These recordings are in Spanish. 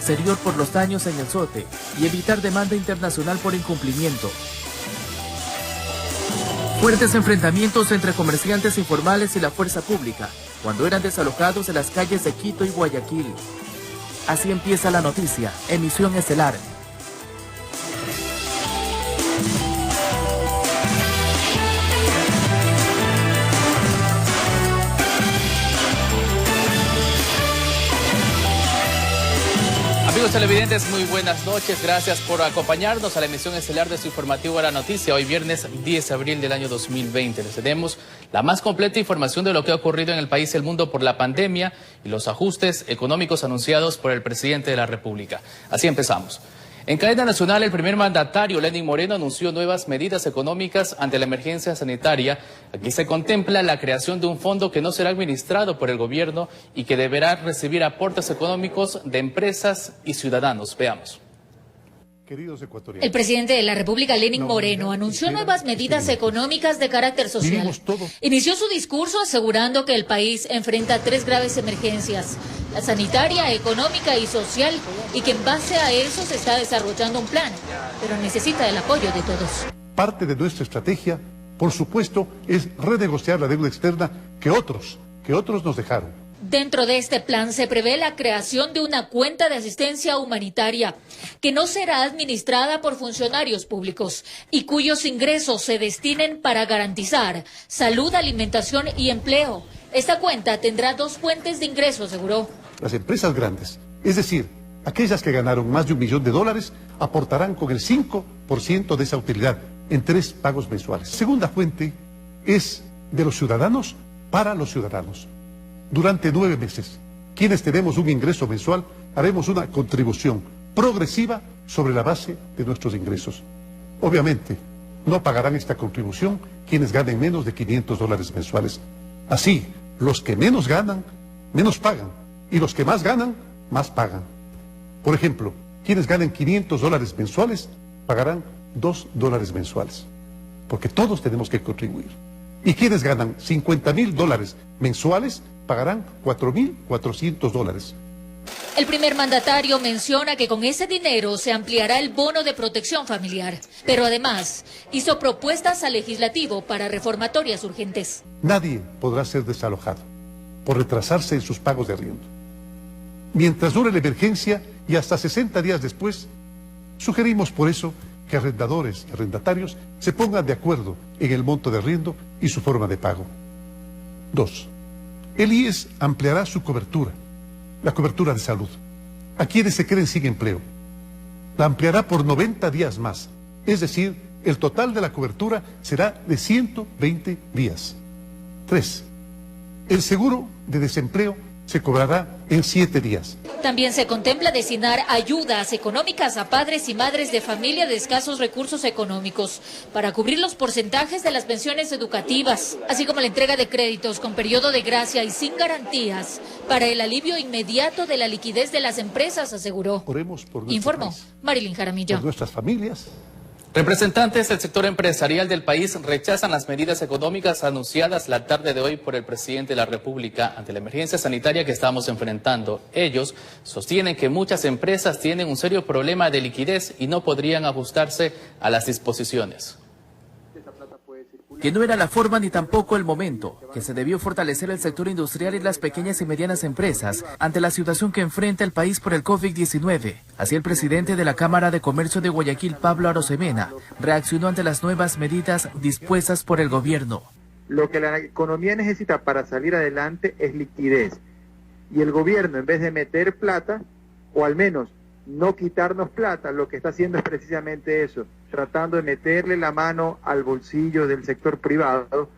exterior por los daños en el SOTE y evitar demanda internacional por incumplimiento. Fuertes enfrentamientos entre comerciantes informales y la fuerza pública, cuando eran desalojados de las calles de Quito y Guayaquil. Así empieza la noticia, emisión estelar. Amigos televidentes, muy buenas noches. Gracias por acompañarnos a la emisión estelar de su informativo a la noticia. Hoy viernes 10 de abril del año 2020. Les tenemos la más completa información de lo que ha ocurrido en el país y el mundo por la pandemia y los ajustes económicos anunciados por el presidente de la República. Así empezamos. En cadena nacional, el primer mandatario, Lenín Moreno, anunció nuevas medidas económicas ante la emergencia sanitaria. Aquí se contempla la creación de un fondo que no será administrado por el gobierno y que deberá recibir aportes económicos de empresas y ciudadanos. Veamos. El presidente de la República, Lenín Moreno, anunció nuevas medidas económicas de carácter social. Inició su discurso asegurando que el país enfrenta 3 graves emergencias: la sanitaria, económica y social, y que en base a eso se está desarrollando un plan, pero necesita el apoyo de todos. Parte de nuestra estrategia, por supuesto, es renegociar la deuda externa que otros nos dejaron. Dentro de este plan se prevé la creación de una cuenta de asistencia humanitaria que no será administrada por funcionarios públicos y cuyos ingresos se destinen para garantizar salud, alimentación y empleo. Esta cuenta tendrá 2 fuentes de ingresos, aseguró. Las empresas grandes, es decir, aquellas que ganaron más de $1 millón, aportarán con el 5% de esa utilidad en 3 pagos mensuales. La segunda fuente es de los ciudadanos para los ciudadanos. Durante 9 meses, quienes tenemos un ingreso mensual, haremos una contribución progresiva sobre la base de nuestros ingresos. Obviamente, no pagarán esta contribución quienes ganen menos de $500 mensuales. Así, los que menos ganan, menos pagan, y los que más ganan, más pagan. Por ejemplo, quienes ganen $500 mensuales, pagarán $2 mensuales, porque todos tenemos que contribuir. Y quienes ganan $50.000 mensuales, pagarán $4.400. El primer mandatario menciona que con ese dinero se ampliará el bono de protección familiar, pero además hizo propuestas al legislativo para reformatorias urgentes. Nadie podrá ser desalojado por retrasarse en sus pagos de arriendo. Mientras dure la emergencia y hasta 60 días después, sugerimos por eso que arrendadores y arrendatarios se pongan de acuerdo en el monto de arriendo y su forma de pago. 2. El IES ampliará su cobertura, la cobertura de salud, a quienes se queden sin empleo. La ampliará por 90 días más, es decir, el total de la cobertura será de 120 días. 3. El seguro de desempleo se cobrará en 7 días. También se contempla destinar ayudas económicas a padres y madres de familia de escasos recursos económicos para cubrir los porcentajes de las pensiones educativas, así como la entrega de créditos con periodo de gracia y sin garantías para el alivio inmediato de la liquidez de las empresas, aseguró. Oremos por Informó país, Marilyn Jaramillo. por nuestras familias. Representantes del sector empresarial del país rechazan las medidas económicas anunciadas la tarde de hoy por el presidente de la República ante la emergencia sanitaria que estamos enfrentando. Ellos sostienen que muchas empresas tienen un serio problema de liquidez y no podrían ajustarse a las disposiciones. Que no era la forma ni tampoco el momento, que se debió fortalecer el sector industrial y las pequeñas y medianas empresas ante la situación que enfrenta el país por el COVID-19. Así el presidente de la Cámara de Comercio de Guayaquil, Pablo Arosemena, reaccionó ante las nuevas medidas dispuestas por el gobierno. Lo que la economía necesita para salir adelante es liquidez. Y el gobierno, en vez de meter plata, o al menos no quitarnos plata, lo que está haciendo es precisamente eso, tratando de meterle la mano al bolsillo del sector privado,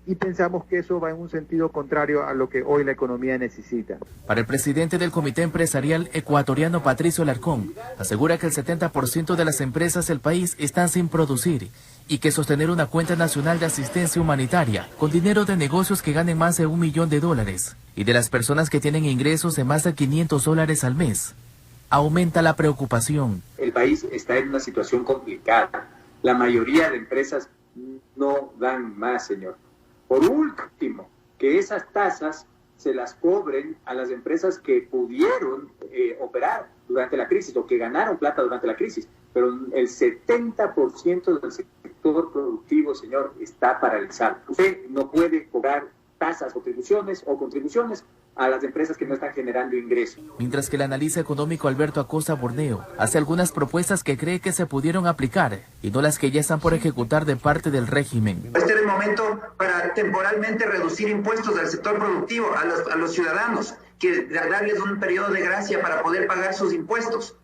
y pensamos que eso va en un sentido contrario a lo que hoy la economía necesita. Para el presidente del Comité Empresarial ecuatoriano, Patricio Larcón, asegura que el 70% de las empresas del país están sin producir y que sostener una cuenta nacional de asistencia humanitaria con dinero de negocios que ganen más de $1 millón y de las personas que tienen ingresos de más de $500 al mes aumenta la preocupación. El país está en una situación complicada. La mayoría de empresas no dan más, señor. Por último, que esas tasas se las cobren a las empresas que pudieron operar. durante la crisis o que ganaron plata durante la crisis, pero el 70% del sector productivo, señor, está paralizado. Usted no puede cobrar tasas o contribuciones a las empresas que no están generando ingresos. Mientras que el analista económico Alberto Acosta Borneo hace algunas propuestas que cree que se pudieron aplicar y no las que ya están por ejecutar de parte del régimen. Este es el momento para temporalmente reducir impuestos del sector productivo a los ciudadanos, que darles un periodo de gracia para poder pagar sus impuestos.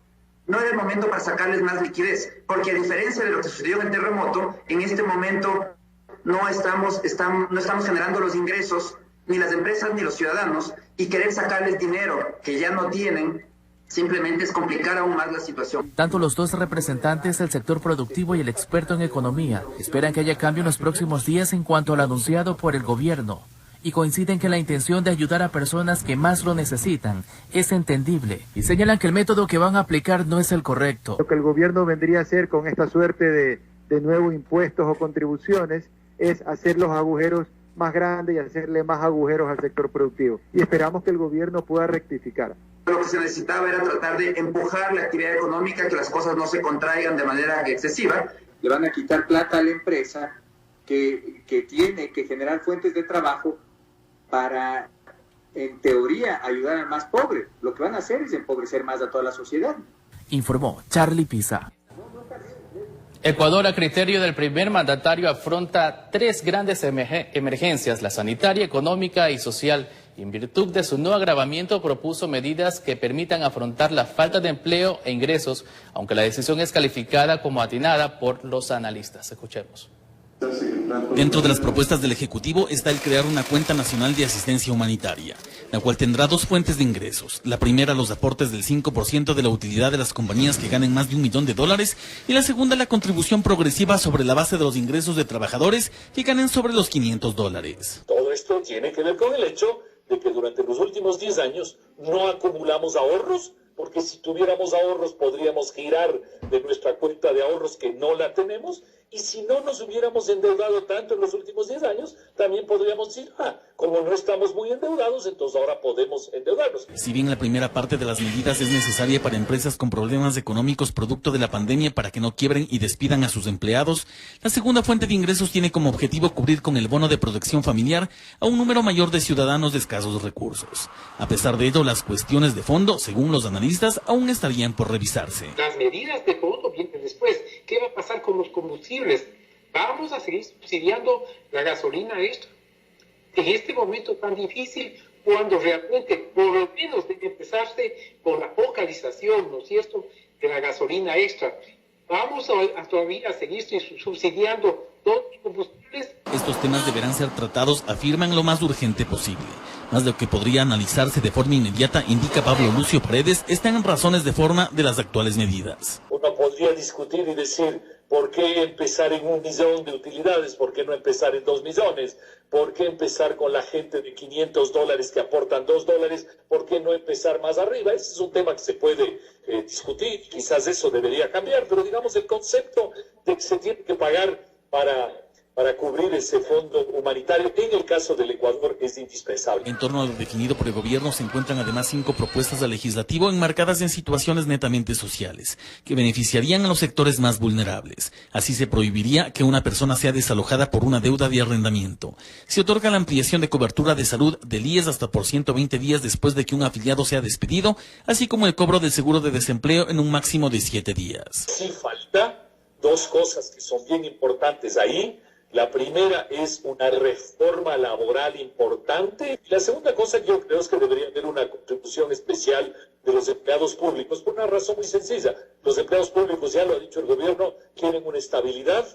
No es el momento para sacarles más liquidez, porque a diferencia de lo que sucedió en el terremoto, en este momento no estamos generando los ingresos, ni las empresas ni los ciudadanos, y querer sacarles dinero que ya no tienen simplemente es complicar aún más la situación. Tanto los dos representantes del sector productivo y el experto en economía esperan que haya cambio en los próximos días en cuanto a lo anunciado por el gobierno, y coinciden que la intención de ayudar a personas que más lo necesitan es entendible, y señalan que el método que van a aplicar no es el correcto. Lo que el gobierno vendría a hacer con esta suerte de nuevos impuestos o contribuciones es hacer los agujeros más grandes y hacerle más agujeros al sector productivo. Y esperamos que el gobierno pueda rectificar. Lo que se necesitaba era tratar de empujar la actividad económica, que las cosas no se contraigan de manera excesiva. Le van a quitar plata a la empresa que tiene que generar fuentes de trabajo para, en teoría, ayudar al más pobre. Lo que van a hacer es empobrecer más a toda la sociedad. Informó Charlie Pisa. Ecuador, a criterio del primer mandatario, afronta tres grandes emergencias: la sanitaria, económica y social. En virtud de su no agravamiento, propuso medidas que permitan afrontar la falta de empleo e ingresos, aunque la decisión es calificada como atinada por los analistas. Escuchemos. Dentro de las propuestas del Ejecutivo está el crear una cuenta nacional de asistencia humanitaria, la cual tendrá dos fuentes de ingresos. La primera, los aportes del 5% de la utilidad de las compañías que ganen más de $1 millón, y la segunda, la contribución progresiva sobre la base de los ingresos de trabajadores que ganen sobre los $500. Todo esto tiene que ver con el hecho de que durante los últimos 10 años no acumulamos ahorros, porque si tuviéramos ahorros podríamos girar de nuestra cuenta de ahorros que no la tenemos, y si no nos hubiéramos endeudado tanto en los últimos 10 años, también podríamos decir, como no estamos muy endeudados, entonces ahora podemos endeudarnos. Si bien la primera parte de las medidas es necesaria para empresas con problemas económicos producto de la pandemia para que no quiebren y despidan a sus empleados, la segunda fuente de ingresos tiene como objetivo cubrir con el bono de protección familiar a un número mayor de ciudadanos de escasos recursos. A pesar de ello, las cuestiones de fondo, según los analistas, aún estarían por revisarse. Las medidas de fondo vienen después. ¿Qué va a pasar con los combustibles? Vamos a seguir subsidiando la gasolina extra. En este momento tan difícil, cuando realmente por lo menos debe empezarse con la focalización, ¿no es cierto?, de la gasolina extra. Vamos a todavía seguir subsidiando todos los combustibles. Estos temas deberán ser tratados, afirman, lo más urgente posible. Más de lo que podría analizarse de forma inmediata, indica Pablo Lucio Paredes, están en razones de forma de las actuales medidas. Uno podría discutir y decir, ¿por qué empezar en $1 millón de utilidades? ¿Por qué no empezar en 2 millones? ¿Por qué empezar con la gente de $500 que aportan $2? ¿Por qué no empezar más arriba? Ese es un tema que se puede discutir, quizás eso debería cambiar, pero digamos el concepto de que se tiene que pagar para cubrir ese fondo humanitario, en el caso del Ecuador, es indispensable. En torno a lo definido por el gobierno se encuentran además 5 propuestas al legislativo enmarcadas en situaciones netamente sociales, que beneficiarían a los sectores más vulnerables. Así se prohibiría que una persona sea desalojada por una deuda de arrendamiento. Se otorga la ampliación de cobertura de salud del IES hasta por 120 días después de que un afiliado sea despedido, así como el cobro del seguro de desempleo en un máximo de 7 días. Sí falta 2 cosas que son bien importantes ahí. La primera es una reforma laboral importante. La segunda cosa que yo creo es que debería haber una contribución especial de los empleados públicos por una razón muy sencilla. Los empleados públicos, ya lo ha dicho el gobierno, quieren una estabilidad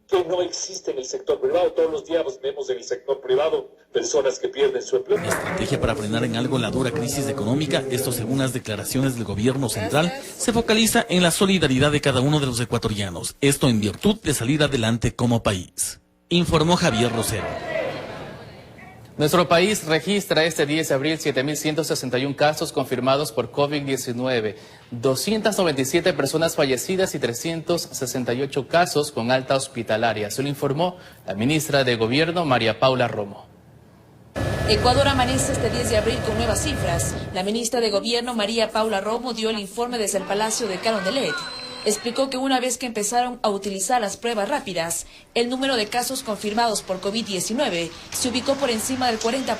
que no existe en el sector privado. Todos los días vemos en el sector privado personas que pierden su empleo. Una estrategia para frenar en algo la dura crisis económica, esto según las declaraciones del gobierno central, se focaliza en la solidaridad de cada uno de los ecuatorianos, esto en virtud de salir adelante como país. Informó Javier Rosero. Nuestro país registra este 10 de abril 7.161 casos confirmados por COVID-19, 297 personas fallecidas y 368 casos con alta hospitalaria. Se lo informó la ministra de Gobierno, María Paula Romo. Ecuador amanece este 10 de abril con nuevas cifras. La ministra de Gobierno, María Paula Romo, dio el informe desde el Palacio de Carondelet. Explicó que una vez que empezaron a utilizar las pruebas rápidas, el número de casos confirmados por COVID-19 se ubicó por encima del 40%.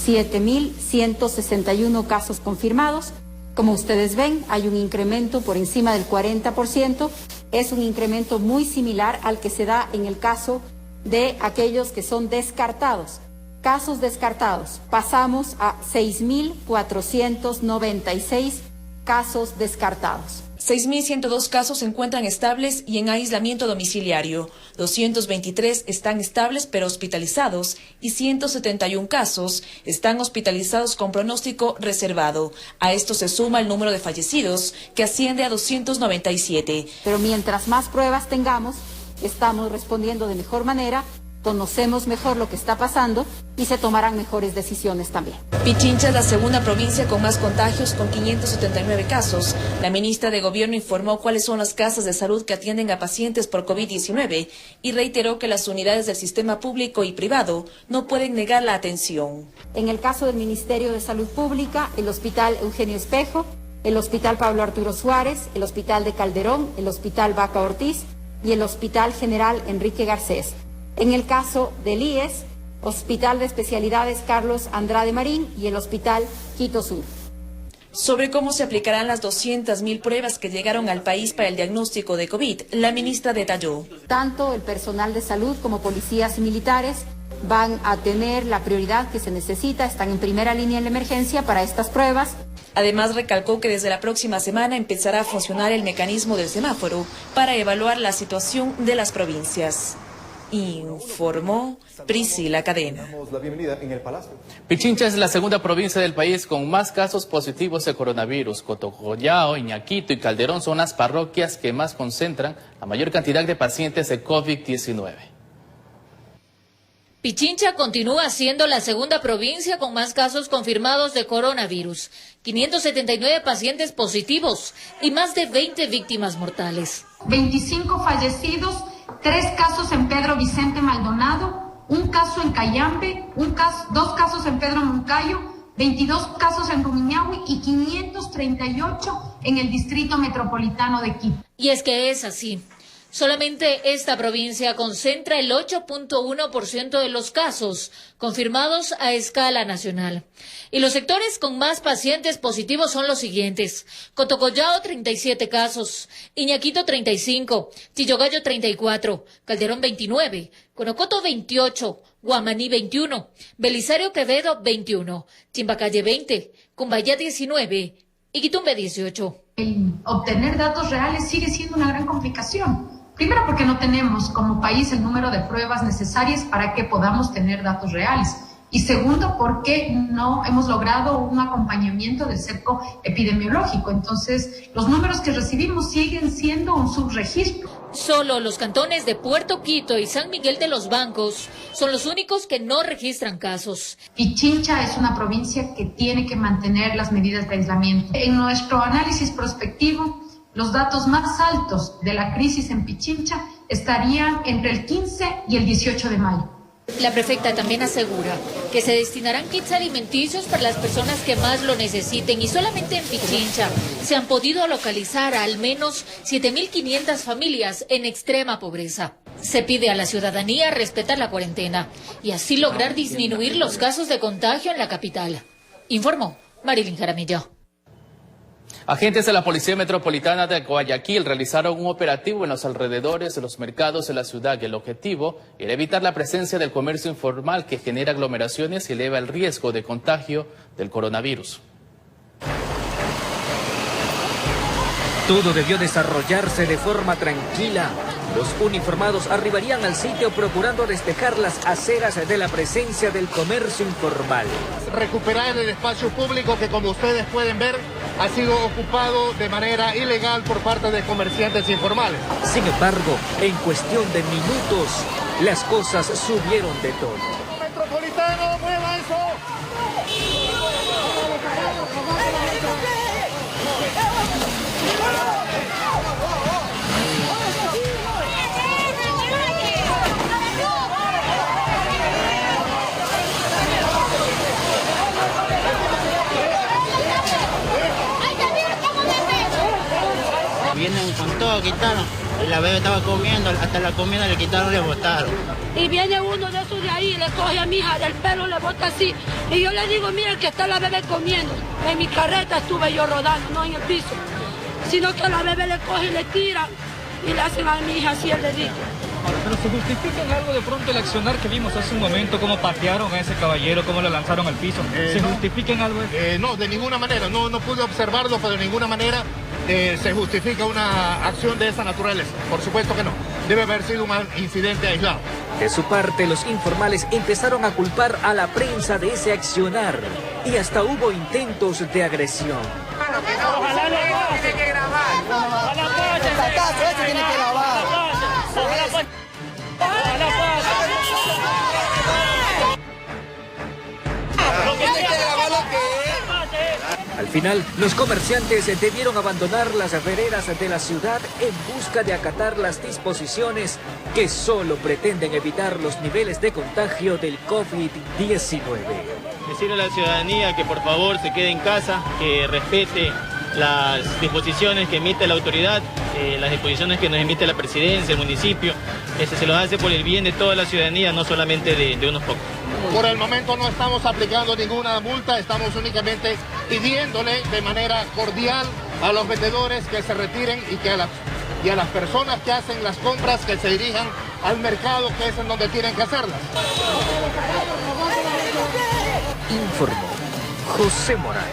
7.161 casos confirmados. Como ustedes ven, hay un incremento por encima del 40%. Es un incremento muy similar al que se da en el caso de aquellos que son descartados. Casos descartados, pasamos a 6.496 casos descartados. 6.102 casos se encuentran estables y en aislamiento domiciliario. 223 están estables pero hospitalizados y 171 casos están hospitalizados con pronóstico reservado. A esto se suma el número de fallecidos, que asciende a 297. Pero mientras más pruebas tengamos, estamos respondiendo de mejor manera, conocemos mejor lo que está pasando y se tomarán mejores decisiones también. Pichincha es la segunda provincia con más contagios, con 579 casos. La ministra de Gobierno informó cuáles son las casas de salud que atienden a pacientes por COVID-19 y reiteró que las unidades del sistema público y privado no pueden negar la atención. En el caso del Ministerio de Salud Pública, el Hospital Eugenio Espejo, el Hospital Pablo Arturo Suárez, el Hospital de Calderón, el Hospital Vaca Ortiz y el Hospital General Enrique Garcés. En el caso del IES, Hospital de Especialidades Carlos Andrade Marín y el Hospital Quito Sur. Sobre cómo se aplicarán las 200.000 pruebas que llegaron al país para el diagnóstico de COVID, la ministra detalló. Tanto el personal de salud como policías y militares van a tener la prioridad que se necesita, están en primera línea en la emergencia para estas pruebas. Además, recalcó que desde la próxima semana empezará a funcionar el mecanismo del semáforo para evaluar la situación de las provincias. Informó Priscila Cadena. Pichincha es la segunda provincia del país con más casos positivos de coronavirus. Cotocollao, Iñaquito y Calderón son las parroquias que más concentran la mayor cantidad de pacientes de COVID-19. Pichincha continúa siendo la segunda provincia con más casos confirmados de coronavirus, 579 pacientes positivos y más de 20 víctimas mortales. 25 fallecidos, 3 casos en Pedro Vicente Maldonado, 1 caso en Cayambe, 2 casos en Pedro Moncayo, 22 casos en Rumiñahui y 538 en el Distrito Metropolitano de Quito. Y es que es así. Solamente esta provincia concentra el 8.1% de los casos confirmados a escala nacional. Y los sectores con más pacientes positivos son los siguientes: Cotocollao 37 casos, Iñaquito 35, Chillogallo 34, Calderón 29, Conocoto 28, Guamaní 21, Belisario Quevedo 21, Chimbacalle 20, Cumbayá 19 y Quitumbe 18. El obtener datos reales sigue siendo una gran complicación. Primero, porque no tenemos como país el número de pruebas necesarias para que podamos tener datos reales. Y segundo, porque no hemos logrado un acompañamiento del cerco epidemiológico. Entonces, los números que recibimos siguen siendo un subregistro. Solo los cantones de Puerto Quito y San Miguel de los Bancos son los únicos que no registran casos. Pichincha es una provincia que tiene que mantener las medidas de aislamiento. En nuestro análisis prospectivo, los datos más altos de la crisis en Pichincha estarían entre el 15 y el 18 de mayo. La prefecta también asegura que se destinarán kits alimenticios para las personas que más lo necesiten y solamente en Pichincha se han podido localizar a al menos 7.500 familias en extrema pobreza. Se pide a la ciudadanía respetar la cuarentena y así lograr disminuir los casos de contagio en la capital. Informó Marilyn Jaramillo. Agentes de la Policía Metropolitana de Guayaquil realizaron un operativo en los alrededores de los mercados de la ciudad y el objetivo era evitar la presencia del comercio informal que genera aglomeraciones y eleva el riesgo de contagio del coronavirus. Todo debió desarrollarse de forma tranquila. Los uniformados arribarían al sitio procurando despejar las aceras de la presencia del comercio informal. Recuperar el espacio público que, como ustedes pueden ver, ha sido ocupado de manera ilegal por parte de comerciantes informales. Sin embargo, en cuestión de minutos, las cosas subieron de tono. ¡Metropolitano, mueva eso! Vienen con todo, quitaron. Y la bebé estaba comiendo, hasta la comida le quitaron, le botaron. Y viene uno de esos de ahí, le coge a mi hija del pelo, le bota así. Y yo le digo, mira que está la bebé comiendo. En mi carreta estuve yo rodando, no en el piso. Sino que a la bebé le coge y le tira y le hacen a mi hija así el dedito. Pero ¿se justifica en algo de pronto el accionar que vimos hace un momento, cómo patearon a ese caballero, cómo lo lanzaron al piso? ¿Se justifica en algo eso? No, de ninguna manera, no pude observarlo, pero de ninguna manera se justifica una acción de esa naturaleza. Por supuesto que no, debe haber sido un incidente aislado. De su parte, los informales empezaron a culpar a la prensa de ese accionar y hasta hubo intentos de agresión. Ojalá lo tiene que grabar. Ojalá ese tiene que grabar. Al final, los comerciantes debieron abandonar las veredas de la ciudad en busca de acatar las disposiciones que solo pretenden evitar los niveles de contagio del COVID-19. Decirle a la ciudadanía que por favor se quede en casa, que respete las disposiciones que emite la autoridad, las disposiciones que nos emite la presidencia, el municipio. Se lo hace por el bien de toda la ciudadanía, no solamente de unos pocos. Por el momento no estamos aplicando ninguna multa, estamos únicamente pidiéndole de manera cordial a los vendedores que se retiren y a las personas que hacen las compras que se dirijan al mercado, que es en donde tienen que hacerlas. Informó José Morales.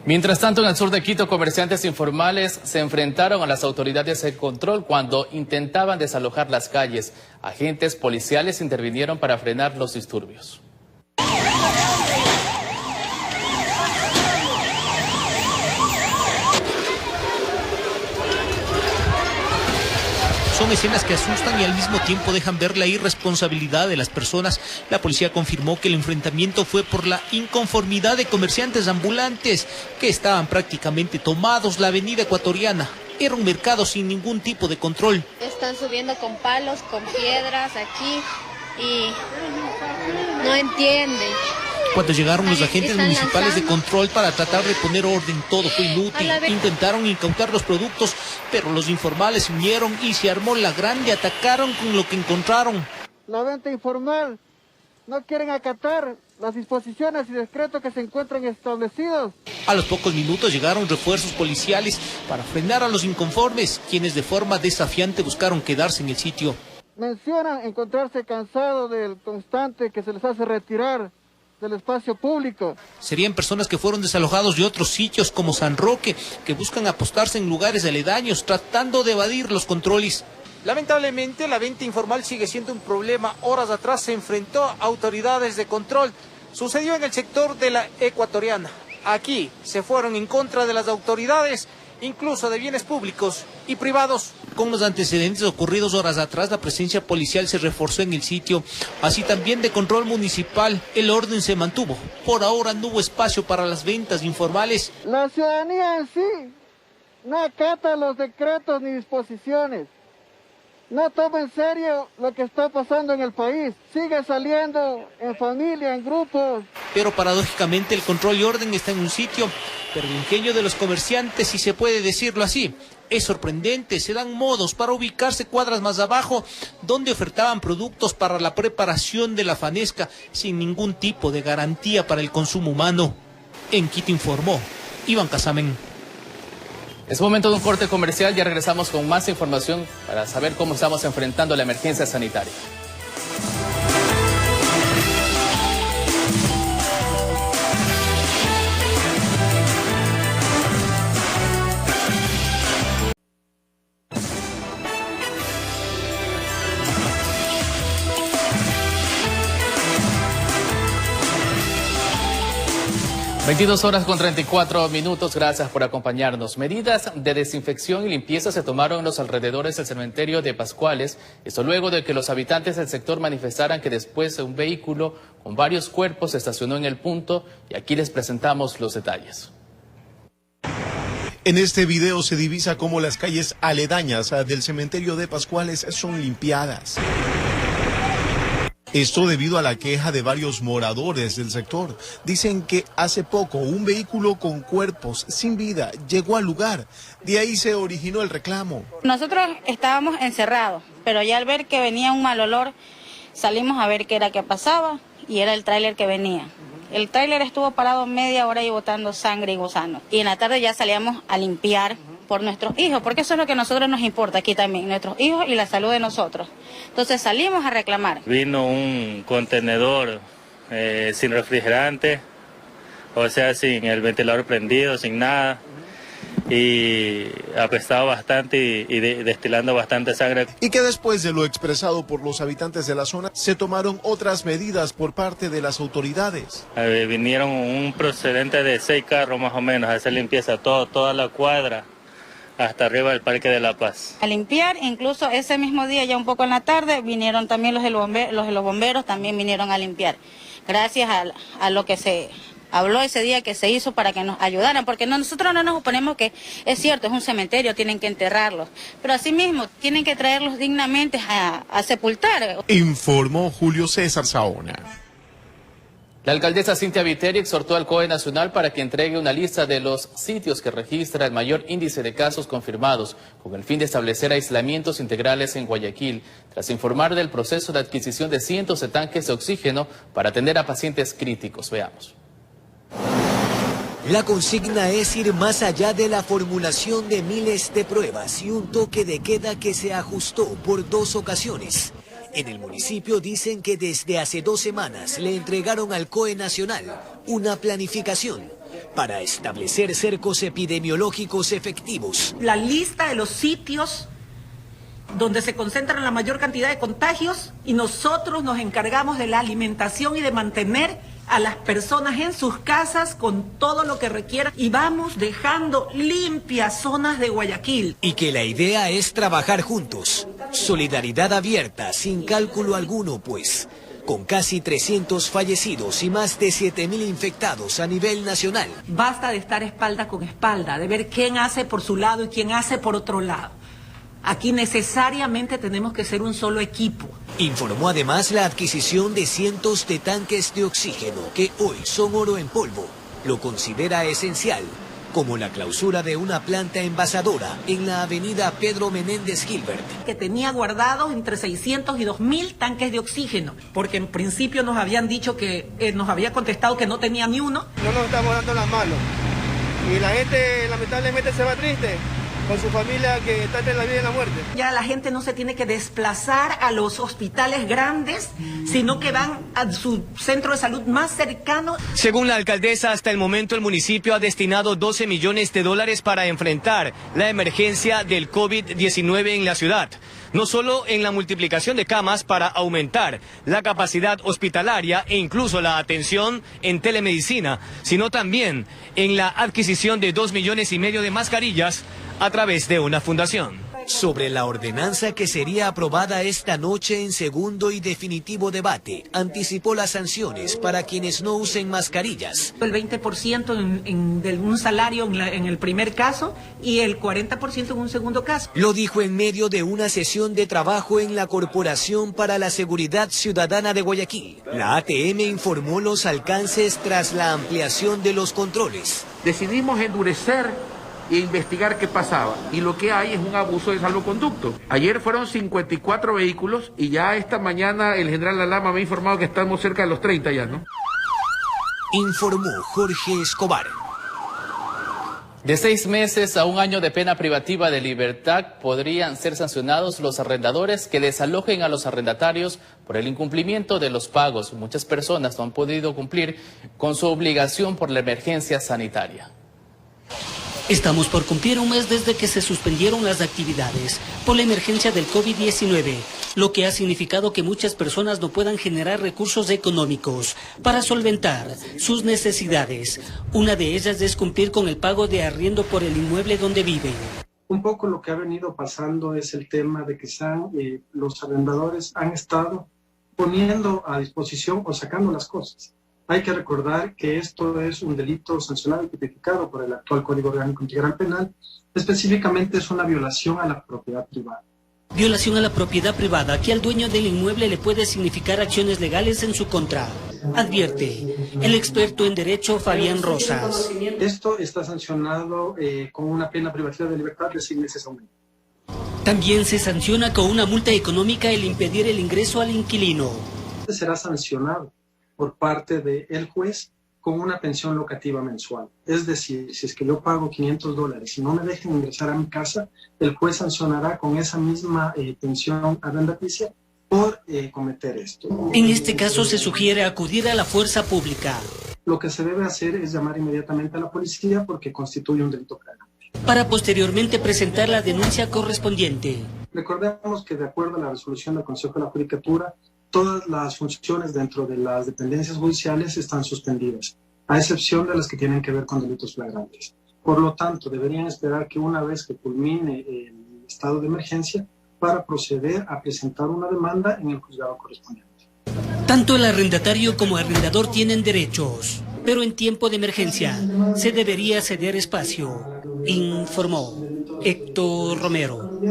Mientras tanto, en el sur de Quito, comerciantes informales se enfrentaron a las autoridades de control cuando intentaban desalojar las calles. Agentes policiales intervinieron para frenar los disturbios. Son escenas que asustan y al mismo tiempo dejan ver la irresponsabilidad de las personas. La policía confirmó que el enfrentamiento fue por la inconformidad de comerciantes ambulantes que estaban prácticamente tomados la avenida ecuatoriana. Era un mercado sin ningún tipo de control. Están subiendo con palos, con piedras aquí y no entienden. Cuando llegaron los agentes municipales de control para tratar de poner orden, todo fue inútil. Intentaron incautar los productos, pero los informales se unieron y se armó la grande, atacaron con lo que encontraron. La venta informal, no quieren acatar las disposiciones y decretos que se encuentran establecidos. A los pocos minutos llegaron refuerzos policiales para frenar a los inconformes, quienes de forma desafiante buscaron quedarse en el sitio. Mencionan encontrarse cansados del constante que se les hace retirar del espacio público. Serían personas que fueron desalojados de otros sitios como San Roque, que buscan apostarse en lugares aledaños, tratando de evadir los controles. Lamentablemente, la venta informal sigue siendo un problema. Horas atrás se enfrentó a autoridades de control. Sucedió en el sector de la Ecuatoriana. Aquí se fueron en contra de las autoridades, incluso de bienes públicos y privados. Con los antecedentes ocurridos horas atrás, la presencia policial se reforzó en el sitio, así también de control municipal. El orden se mantuvo. Por ahora no hubo espacio para las ventas informales. La ciudadanía en sí no acata los decretos ni disposiciones. No toma en serio lo que está pasando en el país. Sigue saliendo en familia, en grupos. Pero paradójicamente el control y orden está en un sitio, pero el ingenio de los comerciantes, si se puede decirlo así, es sorprendente. Se dan modos para ubicarse cuadras más abajo, donde ofertaban productos para la preparación de la fanesca, sin ningún tipo de garantía para el consumo humano. En Quito informó Iván Casamen. Es momento de un corte comercial, ya regresamos con más información para saber cómo estamos enfrentando la emergencia sanitaria. (22:34). Gracias por acompañarnos. Medidas de desinfección y limpieza se tomaron en los alrededores del cementerio de Pascuales. Esto luego de que los habitantes del sector manifestaran que después un vehículo con varios cuerpos se estacionó en el punto, y aquí les presentamos los detalles. En este video se divisa cómo las calles aledañas del cementerio de Pascuales son limpiadas. Esto debido a la queja de varios moradores del sector. Dicen que hace poco un vehículo con cuerpos sin vida llegó al lugar. De ahí se originó el reclamo. Nosotros estábamos encerrados, pero ya al ver que venía un mal olor, salimos a ver qué era que pasaba y era el tráiler que venía. El tráiler estuvo parado media hora y botando sangre y gusano. Y en la tarde ya salíamos a limpiar por nuestros hijos, porque eso es lo que a nosotros nos importa aquí también, nuestros hijos y la salud de nosotros. Entonces salimos a reclamar. Vino un contenedor sin refrigerante, o sea, sin el ventilador prendido, sin nada, y apestaba bastante y destilando bastante sangre. Y que después de lo expresado por los habitantes de la zona, se tomaron otras medidas por parte de las autoridades. Vinieron un procedente de 6 carros más o menos a hacer limpieza toda la cuadra, hasta arriba del Parque de la Paz. A limpiar, incluso ese mismo día, ya un poco en la tarde, vinieron también los de los bomberos, también vinieron a limpiar. Gracias a lo que se habló ese día, que se hizo para que nos ayudaran, porque nosotros no nos oponemos, que es cierto, es un cementerio, tienen que enterrarlos, pero asimismo tienen que traerlos dignamente a sepultar. Informó Julio César Saona. La alcaldesa Cintia Viteri exhortó al COE Nacional para que entregue una lista de los sitios que registra el mayor índice de casos confirmados, con el fin de establecer aislamientos integrales en Guayaquil, tras informar del proceso de adquisición de cientos de tanques de oxígeno para atender a pacientes críticos. Veamos. La consigna es ir más allá de la formulación de miles de pruebas y un toque de queda que se ajustó por 2 ocasiones. En el municipio dicen que desde hace 2 semanas le entregaron al COE Nacional una planificación para establecer cercos epidemiológicos efectivos. La lista de los sitios donde se concentran la mayor cantidad de contagios, y nosotros nos encargamos de la alimentación y de mantener a las personas en sus casas con todo lo que requieran, y vamos dejando limpias zonas de Guayaquil. Y que la idea es trabajar juntos, solidaridad abierta, sin cálculo alguno, pues, con casi 300 fallecidos y más de 7.000 infectados a nivel nacional. Basta de estar espalda con espalda, de ver quién hace por su lado y quién hace por otro lado. Aquí necesariamente tenemos que ser un solo equipo. Informó además la adquisición de cientos de tanques de oxígeno que hoy son oro en polvo. Lo considera esencial, como la clausura de una planta envasadora en la avenida Pedro Menéndez Gilbert. Que tenía guardados entre 600 y 2.000 tanques de oxígeno, porque en principio nos habían dicho que, nos había contestado que no tenía ni uno. No nos estamos dando las manos y la gente lamentablemente se va triste con su familia que está entre la vida y la muerte. Ya la gente no se tiene que desplazar a los hospitales grandes, sino que van a su centro de salud más cercano. Según la alcaldesa, hasta el momento el municipio ha destinado 12 millones de dólares para enfrentar la emergencia del COVID-19 en la ciudad. No solo en la multiplicación de camas para aumentar la capacidad hospitalaria e incluso la atención en telemedicina, sino también en la adquisición de 2,5 millones de mascarillas a través de una fundación. Sobre la ordenanza que sería aprobada esta noche en segundo y definitivo debate, anticipó las sanciones para quienes no usen mascarillas. El 20% de un salario en el primer caso y el 40% en un segundo caso. Lo dijo en medio de una sesión de trabajo en la Corporación para la Seguridad Ciudadana de Guayaquil. La ATM informó los alcances tras la ampliación de los controles. Decidimos endurecer e investigar qué pasaba, y lo que hay es un abuso de salvoconducto. Ayer fueron 54 vehículos y ya esta mañana el general Lalama me ha informado que estamos cerca de los 30 ya, ¿no? Informó Jorge Escobar. De 6 meses a 1 año de pena privativa de libertad podrían ser sancionados los arrendadores que desalojen a los arrendatarios por el incumplimiento de los pagos. Muchas personas no han podido cumplir con su obligación por la emergencia sanitaria. Estamos por cumplir 1 mes desde que se suspendieron las actividades por la emergencia del COVID-19, lo que ha significado que muchas personas no puedan generar recursos económicos para solventar sus necesidades. Una de ellas es cumplir con el pago de arriendo por el inmueble donde viven. Un poco lo que ha venido pasando es el tema de que los arrendadores han estado poniendo a disposición o sacando las cosas. Hay que recordar que esto es un delito sancionado y tipificado por el actual Código Orgánico Integral Penal. Específicamente es una violación a la propiedad privada. violación a la propiedad privada que al dueño del inmueble le puede significar acciones legales en su contra, advierte el experto en derecho Fabián Rosas. Esto está sancionado con una pena privativa de libertad de 6 meses o menos. También se sanciona con una multa económica el impedir el ingreso al inquilino. Será sancionado por parte del juez con una pensión locativa mensual. Es decir, si es que yo pago $500 y no me dejan ingresar a mi casa, el juez sancionará con esa misma pensión arrendaticia por cometer esto. En este caso se sugiere acudir a la fuerza pública. Lo que se debe hacer es llamar inmediatamente a la policía porque constituye un delito flagrante, para posteriormente presentar la denuncia correspondiente. Recordemos que de acuerdo a la resolución del Consejo de la Judicatura, todas las funciones dentro de las dependencias judiciales están suspendidas, a excepción de las que tienen que ver con delitos flagrantes. Por lo tanto, deberían esperar que una vez que culmine el estado de emergencia para proceder a presentar una demanda en el juzgado correspondiente. Tanto el arrendatario como el arrendador tienen derechos, pero en tiempo de emergencia se debería ceder espacio, informó Héctor Romero.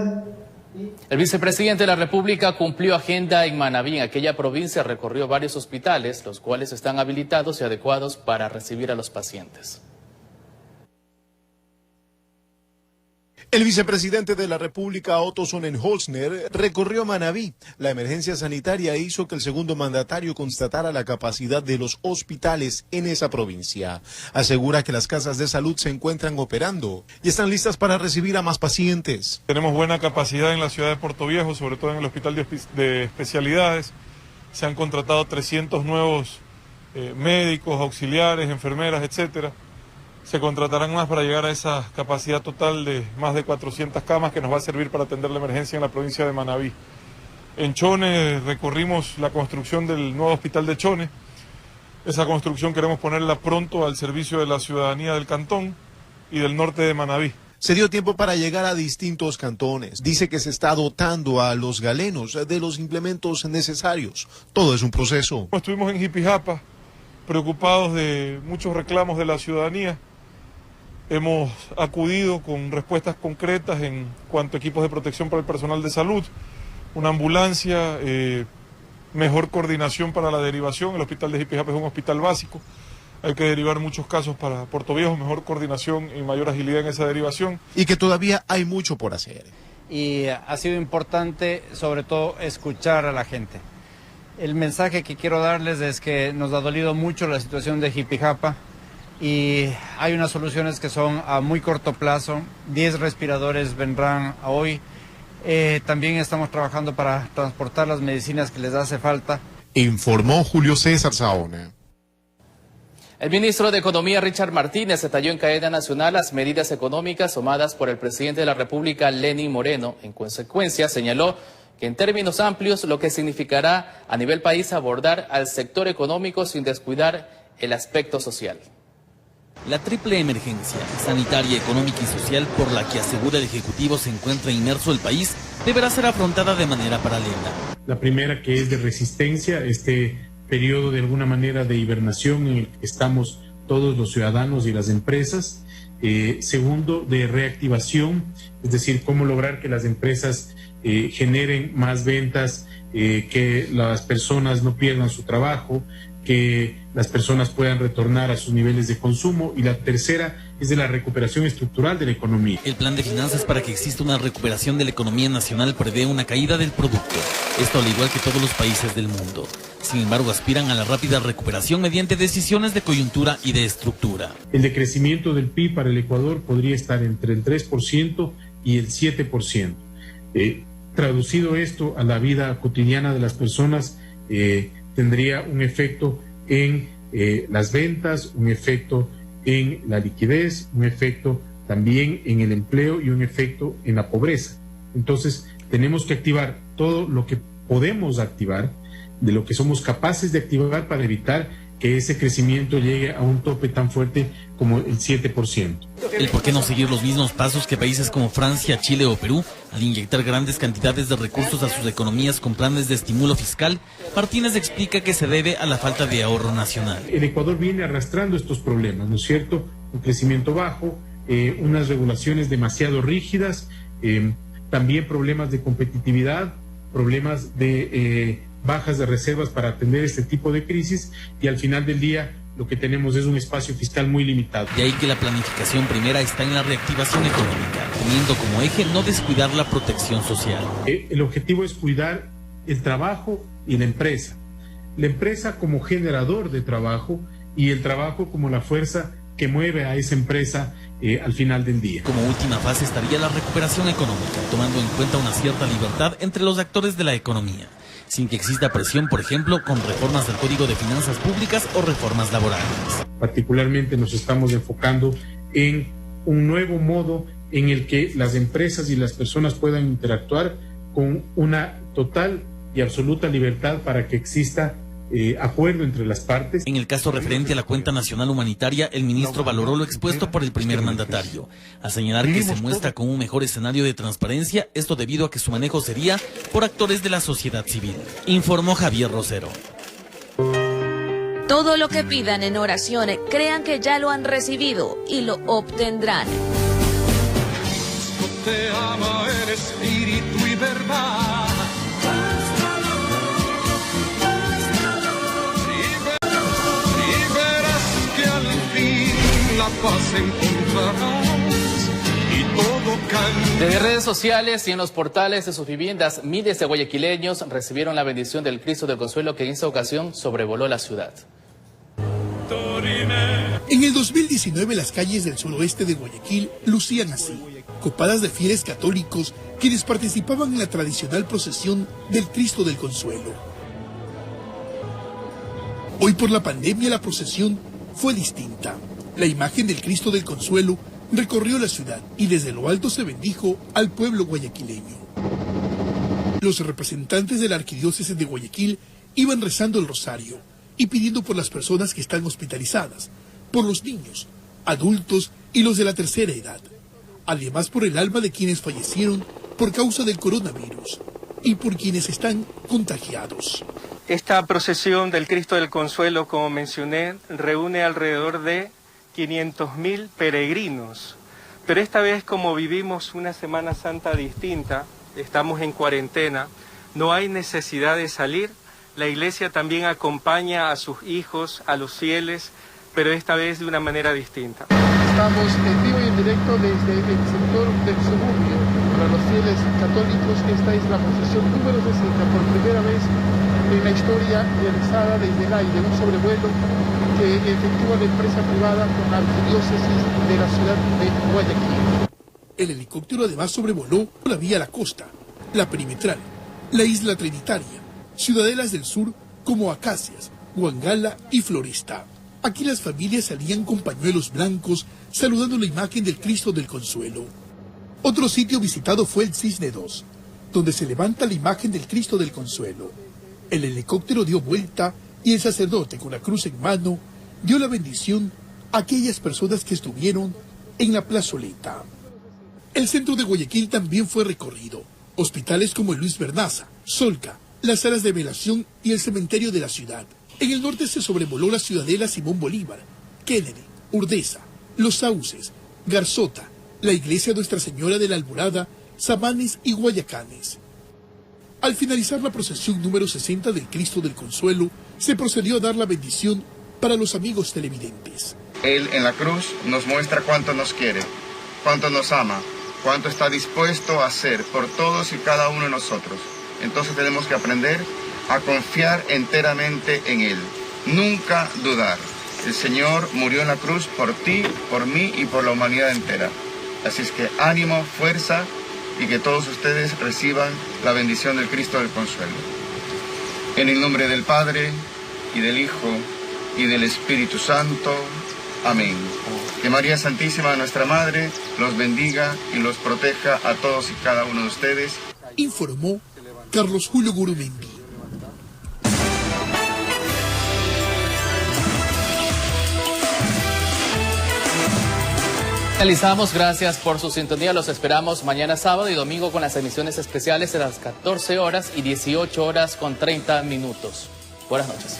El vicepresidente de la República cumplió agenda en Manabí. En aquella provincia recorrió varios hospitales, los cuales están habilitados y adecuados para recibir a los pacientes. El vicepresidente de la República, Otto Sonnenholzner, recorrió Manabí. La emergencia sanitaria hizo que el segundo mandatario constatara la capacidad de los hospitales en esa provincia. Asegura que las casas de salud se encuentran operando y están listas para recibir a más pacientes. Tenemos buena capacidad en la ciudad de Puerto Viejo, sobre todo en el hospital de especialidades. Se han contratado 300 nuevos médicos, auxiliares, enfermeras, etcétera. Se contratarán más para llegar a esa capacidad total de más de 400 camas que nos va a servir para atender la emergencia en la provincia de Manabí. En Chone recorrimos la construcción del nuevo hospital de Chone. Esa construcción queremos ponerla pronto al servicio de la ciudadanía del cantón y del norte de Manabí. Se dio tiempo para llegar a distintos cantones. Dice que se está dotando a los galenos de los implementos necesarios. Todo es un proceso. Estuvimos en Jipijapa, preocupados de muchos reclamos de la ciudadanía. Hemos acudido con respuestas concretas en cuanto a equipos de protección para el personal de salud, una ambulancia, mejor coordinación para la derivación. El hospital de Jipijapa es un hospital básico. Hay que derivar muchos casos para Puerto Viejo, mejor coordinación y mayor agilidad en esa derivación. Y que todavía hay mucho por hacer. Y ha sido importante, sobre todo, escuchar a la gente. El mensaje que quiero darles es que nos ha dolido mucho la situación de Jipijapa y hay unas soluciones que son a muy corto plazo. 10 respiradores vendrán hoy. También estamos trabajando para transportar las medicinas que les hace falta. Informó Julio César Saona. El ministro de Economía, Richard Martínez, detalló en cadena nacional las medidas económicas tomadas por el presidente de la República, Lenín Moreno. En consecuencia, señaló que en términos amplios lo que significará a nivel país abordar al sector económico sin descuidar el aspecto social. La triple emergencia sanitaria, económica y social por la que asegura el Ejecutivo se encuentra inmerso el país deberá ser afrontada de manera paralela. La primera, que es de resistencia, este periodo de alguna manera de hibernación en el que estamos todos los ciudadanos y las empresas. Segundo, de reactivación, es decir, cómo lograr que las empresas generen más ventas, que las personas no pierdan su trabajo, que las personas puedan retornar a sus niveles de consumo. Y la tercera es de la recuperación estructural de la economía. El plan de finanzas para que exista una recuperación de la economía nacional prevé una caída del producto, esto al igual que todos los países del mundo. Sin embargo, aspiran a la rápida recuperación mediante decisiones de coyuntura y de estructura. El decrecimiento del PIB para el Ecuador podría estar entre el 3% y el 7%. Traducido esto a la vida cotidiana de las personas, tendría un efecto en las ventas, un efecto en la liquidez, un efecto también en el empleo y un efecto en la pobreza. Entonces, tenemos que activar todo lo que podemos activar, de lo que somos capaces de activar para evitar que ese crecimiento llegue a un tope tan fuerte como el 7%. El por qué no seguir los mismos pasos que países como Francia, Chile o Perú al inyectar grandes cantidades de recursos a sus economías con planes de estímulo fiscal, Martínez explica que se debe a la falta de ahorro nacional. El Ecuador viene arrastrando estos problemas, ¿no es cierto? Un crecimiento bajo, unas regulaciones demasiado rígidas, también problemas de competitividad, problemas de bajas de reservas para atender este tipo de crisis, y al final del día lo que tenemos es un espacio fiscal muy limitado. De ahí que la planificación primera está en la reactivación económica, teniendo como eje no descuidar la protección social. El objetivo es cuidar el trabajo y la empresa como generador de trabajo y el trabajo como la fuerza que mueve a esa empresa al final del día. Como última fase estaría la recuperación económica, tomando en cuenta una cierta libertad entre los actores de la economía, sin que exista presión, por ejemplo, con reformas del Código de Finanzas Públicas o reformas laborales. Particularmente nos estamos enfocando en un nuevo modo en el que las empresas y las personas puedan interactuar con una total y absoluta libertad para que exista acuerdo entre las partes. En el caso referente a la cuenta nacional humanitaria, el ministro valoró lo expuesto por el primer mandatario, a señalar que se muestra con un mejor escenario de transparencia, esto debido a que su manejo sería por actores de la sociedad civil, informó Javier Rosero. Todo lo que pidan en oración, crean que ya lo han recibido y lo obtendrán. Te ama el espíritu y verdad. La paz encontrarás y todo cambia. Desde redes sociales y en los portales de sus viviendas, miles de guayaquileños recibieron la bendición del Cristo del Consuelo, que en esta ocasión sobrevoló la ciudad. En el 2019 las calles del suroeste de Guayaquil lucían así, copadas de fieles católicos quienes participaban en la tradicional procesión del Cristo del Consuelo. Hoy por la pandemia la procesión fue distinta. La imagen del Cristo del Consuelo recorrió la ciudad y desde lo alto se bendijo al pueblo guayaquileño. Los representantes de la Arquidiócesis de Guayaquil iban rezando el rosario y pidiendo por las personas que están hospitalizadas, por los niños, adultos y los de la tercera edad, además por el alma de quienes fallecieron por causa del coronavirus y por quienes están contagiados. Esta procesión del Cristo del Consuelo, como mencioné, reúne alrededor de 500.000 peregrinos, pero esta vez, como vivimos una Semana Santa distinta, estamos en cuarentena, no hay necesidad de salir. La Iglesia también acompaña a sus hijos, a los fieles, pero esta vez de una manera distinta. Estamos en vivo y en directo desde el sector del suburbio. Para los fieles católicos, esta es la procesión número 60, por primera vez en la historia realizada desde el aire, un sobrevuelo que efectúa la empresa privada con la Arquidiócesis de la ciudad de Guayaquil. El helicóptero además sobrevoló la vía a la costa, la perimetral, la isla Trinitaria, ciudadelas del sur como Acacias, Huangala y Floresta. Aquí las familias salían con pañuelos blancos saludando la imagen del Cristo del Consuelo. Otro sitio visitado fue el Cisne 2, donde se levanta la imagen del Cristo del Consuelo. El helicóptero dio vuelta y el sacerdote con la cruz en mano dio la bendición a aquellas personas que estuvieron en la plazoleta. El centro de Guayaquil también fue recorrido. Hospitales como el Luis Vernaza, Solca, las salas de velación y el cementerio de la ciudad. En el norte se sobrevoló la ciudadela Simón Bolívar, Kennedy, Urdesa, Los Sauces, Garzota, la iglesia Nuestra Señora de la Alborada, Sabanes y Guayacanes. Al finalizar la procesión número 60 del Cristo del Consuelo, se procedió a dar la bendición para los amigos televidentes. Él en la cruz nos muestra cuánto nos quiere, cuánto nos ama, cuánto está dispuesto a hacer por todos y cada uno de nosotros. Entonces tenemos que aprender a confiar enteramente en Él, nunca dudar. El Señor murió en la cruz por ti, por mí y por la humanidad entera. Así es que ánimo, fuerza y que todos ustedes reciban la bendición del Cristo del Consuelo. En el nombre del Padre y del Hijo y del Espíritu Santo. Amén. Que María Santísima, nuestra Madre, los bendiga y los proteja a todos y cada uno de ustedes. Informó Carlos Julio Gurumendi. Finalizamos, gracias por su sintonía, los esperamos mañana sábado y domingo con las emisiones especiales a las 14 horas y 18 horas con 30 minutos. Buenas noches.